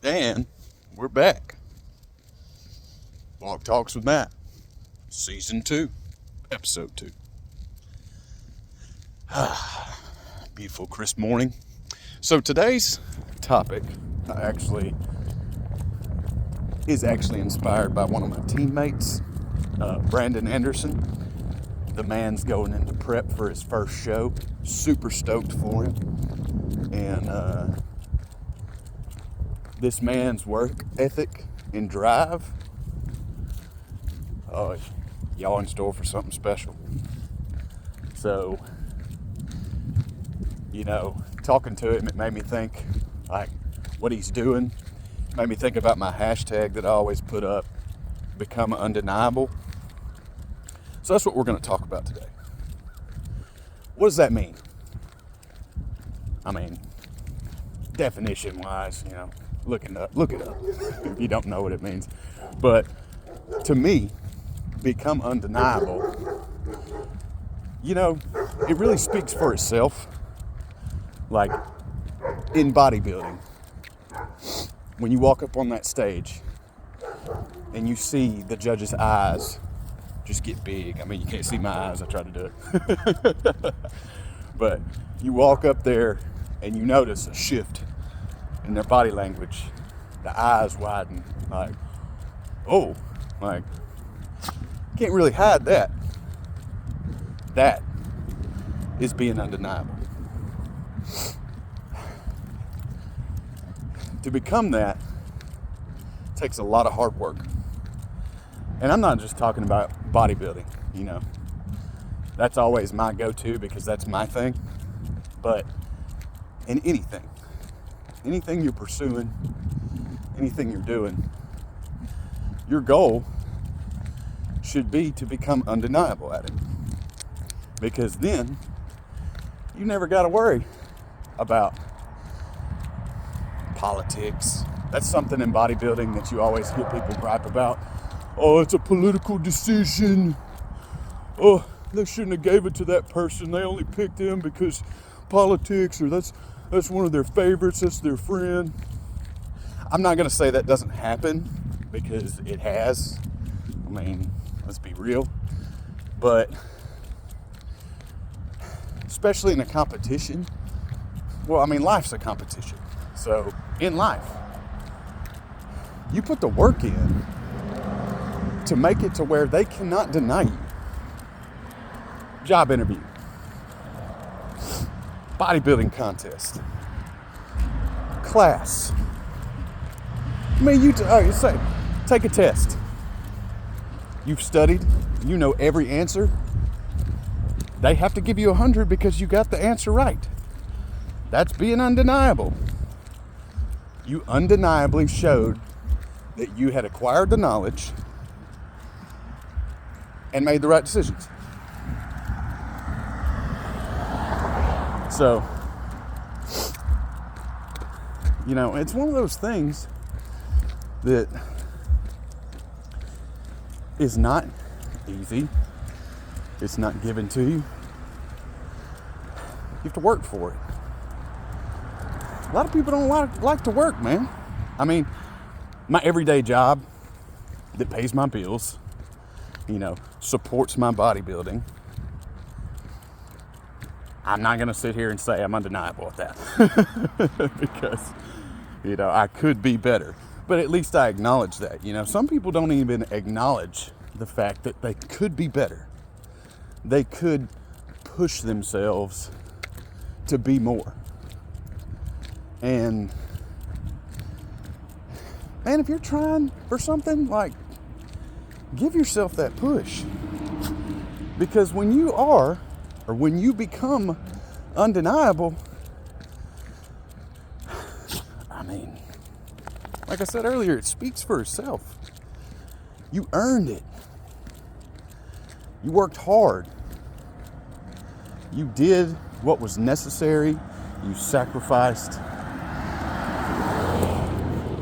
And we're back. Blog Talks with Matt, Season 2, Episode 2. Beautiful, crisp morning. So today's topic is actually inspired by one of my teammates, Brandon Anderson. The man's going into prep for his first show. Super stoked for him. And this man's work ethic and drive, oh, y'all in store for something special. So, talking to him, it made me think, like, what he's doing. It made me think about my hashtag that I always put up, become undeniable. So that's what we're going to talk about today. What does that mean? I mean, definition-wise, look it up if you don't know what it means. But to me, become undeniable, it really speaks for itself. Like in bodybuilding, when you walk up on that stage and you see the judge's eyes just get big. I mean, you can't see my eyes, I try to do it. But you walk up there and you notice a shift in their body language. The eyes widen, can't really hide that. That is being undeniable. To become that takes a lot of hard work. And I'm not just talking about bodybuilding, That's always my go-to because that's my thing. But in anything you're pursuing, anything you're doing, your goal should be to become undeniable at it. Because then you never got to worry about politics. That's something in bodybuilding that you always hear people gripe about. Oh, it's a political decision. Oh, they shouldn't have gave it to that person. They only picked him because politics, or that's one of their favorites, that's their friend. I'm not going to say that doesn't happen, because it has. I mean, let's be real. But especially in a competition, life's a competition. So in life, you put the work in to make it to where they cannot deny you. Job interview, bodybuilding contest, class. Take a test. You've studied, you know every answer. They have to give you 100 because you got the answer right. That's being undeniable. You undeniably showed that you had acquired the knowledge and made the right decisions. So, it's one of those things that is not easy. It's not given to you. You have to work for it. A lot of people don't like to work, man. I mean, my everyday job that pays my bills, supports my bodybuilding. I'm not going to sit here and say I'm undeniable at that because, I could be better. But at least I acknowledge that. Some people don't even acknowledge the fact that they could be better. They could push themselves to be more. And, man, if you're trying for something, give yourself that push. Because when you become undeniable, like I said earlier, it speaks for itself. You earned it. You worked hard. You did what was necessary. You sacrificed.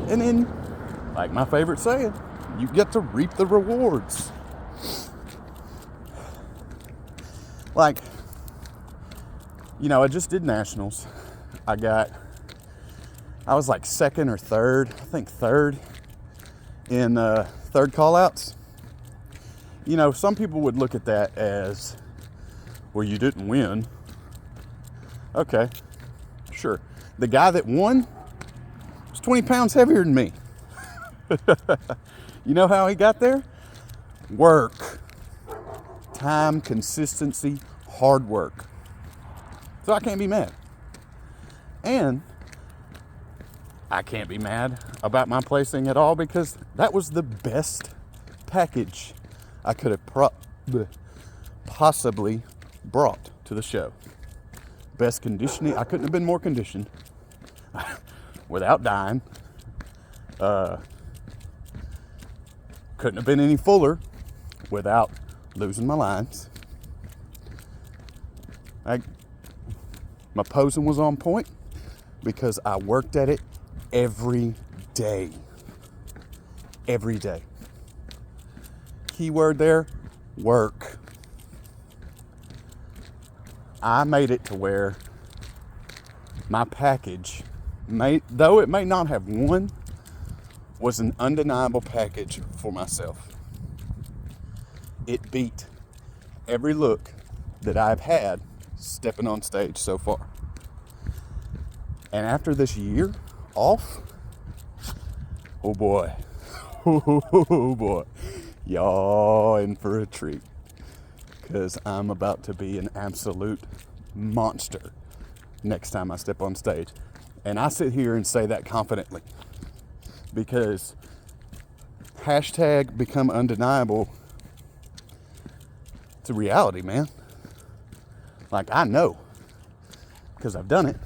And then, like my favorite saying, you get to reap the rewards. I just did nationals. I got I was like second or third, I think third in third call outs. You know, some people would look at that as, well, you didn't win. Okay, sure. The guy that won was 20 pounds heavier than me. You know how he got there? Work. Time, consistency, hard work. So I can't be mad. And I can't be mad about my placing at all because that was the best package I could have possibly brought to the show. Best conditioning. I couldn't have been more conditioned without dying. Couldn't have been any fuller without losing my lines. My posing was on point because I worked at it every day. Every day. Keyword there, work. I made it to where my package, though it may not have won, was an undeniable package for myself. It beat every look that I've had stepping on stage so far. And after this year off, oh boy, oh boy, y'all in for a treat. Because I'm about to be an absolute monster next time I step on stage. And I sit here and say that confidently. Because hashtag become undeniable, it's a reality, man. Like, I know, because I've done it,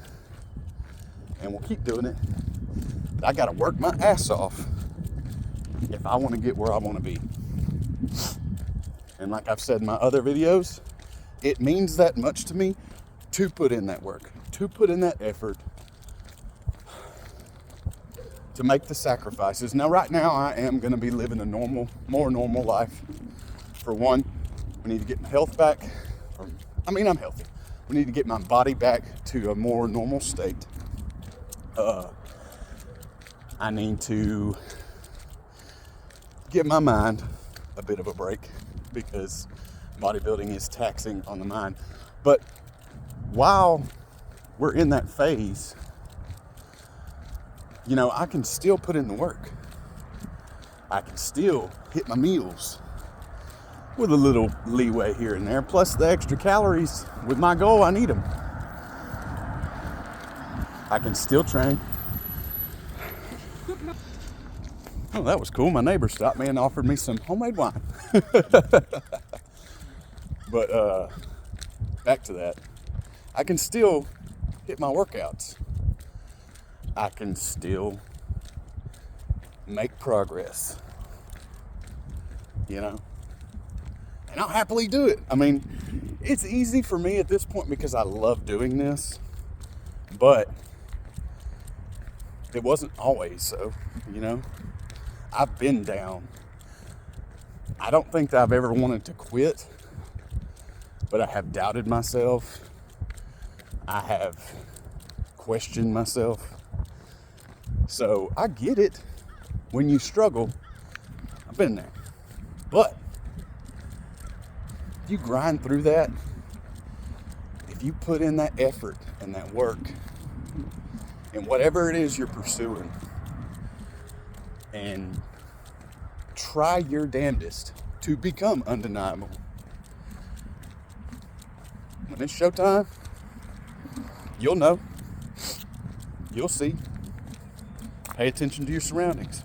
and we'll keep doing it. But I gotta work my ass off if I want to get where I want to be. And like I've said in my other videos, it means that much to me to put in that work, to put in that effort, to make the sacrifices. Now, right now, I am going to be living a more normal life. For one, we need to get my health back. I'm healthy. We need to get my body back to a more normal state. I need to give my mind a bit of a break because bodybuilding is taxing on the mind. But while we're in that phase, you know, I can still put in the work. I can still hit my meals with a little leeway here and there. Plus the extra calories with my goal, I need them. I can still train. Oh, that was cool. My neighbor stopped me and offered me some homemade wine. But back to that. I can still hit my workouts. I can still make progress, you know, and I'll happily do it. I mean, it's easy for me at this point because I love doing this, but it wasn't always so, you know. I've been down. I don't think that I've ever wanted to quit, but I have doubted myself. I have questioned myself. So I get it. When you struggle, I've been there. But if you grind through that, if you put in that effort and that work and whatever it is you're pursuing, and try your damnedest to become undeniable, when it's showtime, you'll know. You'll see. Pay attention to your surroundings.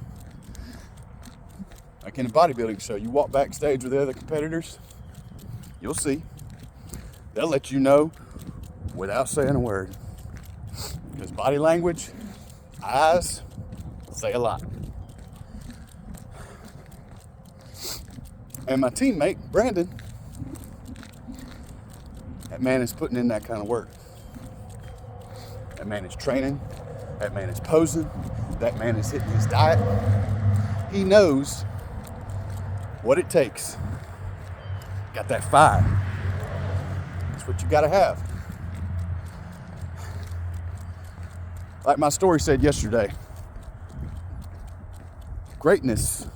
Like in a bodybuilding show, you walk backstage with the other competitors, you'll see. They'll let you know without saying a word. Because body language, eyes, say a lot. And my teammate, Brandon, that man is putting in that kind of work. That man is training. That man is posing. That man is hitting his diet. He knows what it takes. Got that fire. That's what you got to have. Like my story said yesterday, greatness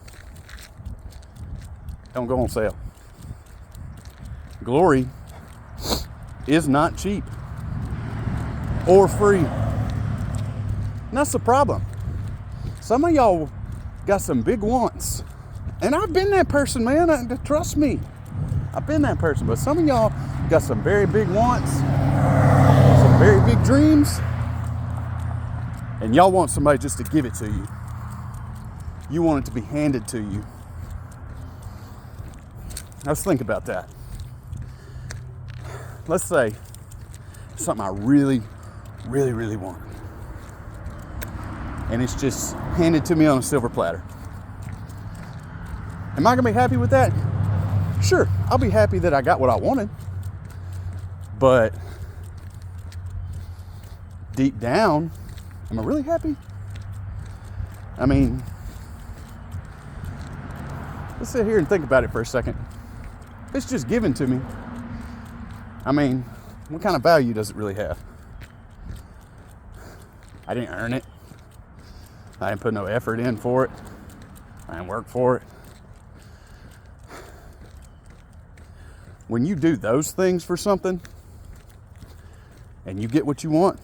don't go on sale. Glory is not cheap or free. And that's the problem. Some of y'all got some big wants. And I've been that person, man. Trust me. I've been that person. But some of y'all got some very big wants, some very big dreams, and y'all want somebody just to give it to you. You want it to be handed to you. Let's think about that. Let's say something I really, really, really want. And it's just handed to me on a silver platter. Am I gonna be happy with that? Sure, I'll be happy that I got what I wanted. But deep down, am I really happy? I mean, let's sit here and think about it for a second. If it's just given to me, I mean, what kind of value does it really have? I didn't earn it. I didn't put no effort in for it. I didn't work for it. When you do those things for something and you get what you want,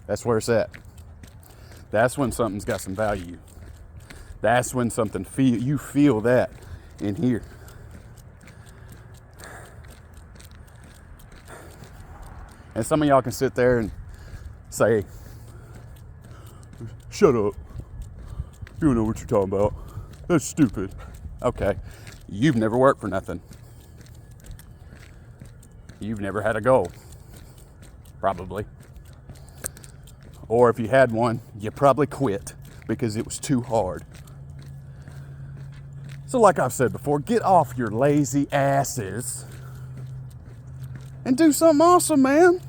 that's where it's at. That's when something's got some value. That's when something you feel that in here. And some of y'all can sit there and say, shut up. You don't know what you're talking about. That's stupid. Okay. You've never worked for nothing. You've never had a goal. Probably. Or if you had one, you probably quit because it was too hard. So like I've said before, get off your lazy asses and do something awesome, man.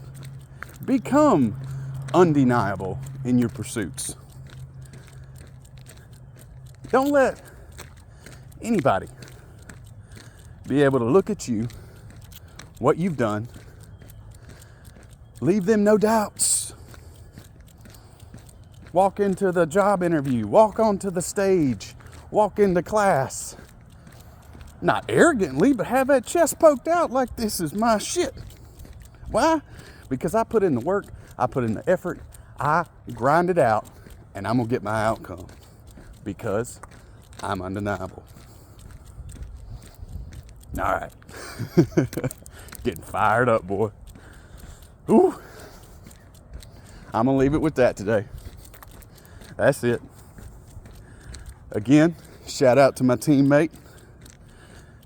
Become undeniable in your pursuits. Don't let anybody be able to look at you, what you've done, leave them no doubts. Walk into the job interview, walk onto the stage, walk into class. Not arrogantly, but have that chest poked out like this is my shit. Why? Because I put in the work, I put in the effort, I grind it out, and I'm gonna get my outcome. Because I'm undeniable. All right. Getting fired up, boy. Ooh. I'm going to leave it with that today. That's it. Again, shout out to my teammate,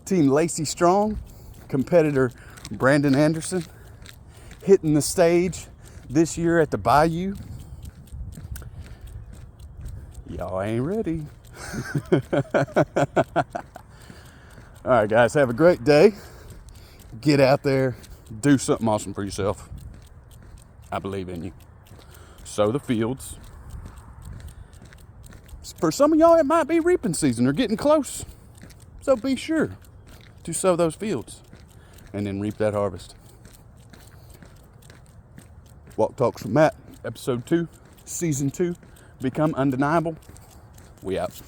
Team Lacey Strong, competitor Brandon Anderson, hitting the stage this year at the Bayou. Y'all ain't ready. All right, guys, have a great day. Get out there, do something awesome for yourself. I believe in you. Sow the fields. For some of y'all, it might be reaping season or getting close. So be sure to sow those fields and then reap that harvest. Walk Talks with Matt, episode 2, season 2. Become undeniable. We out.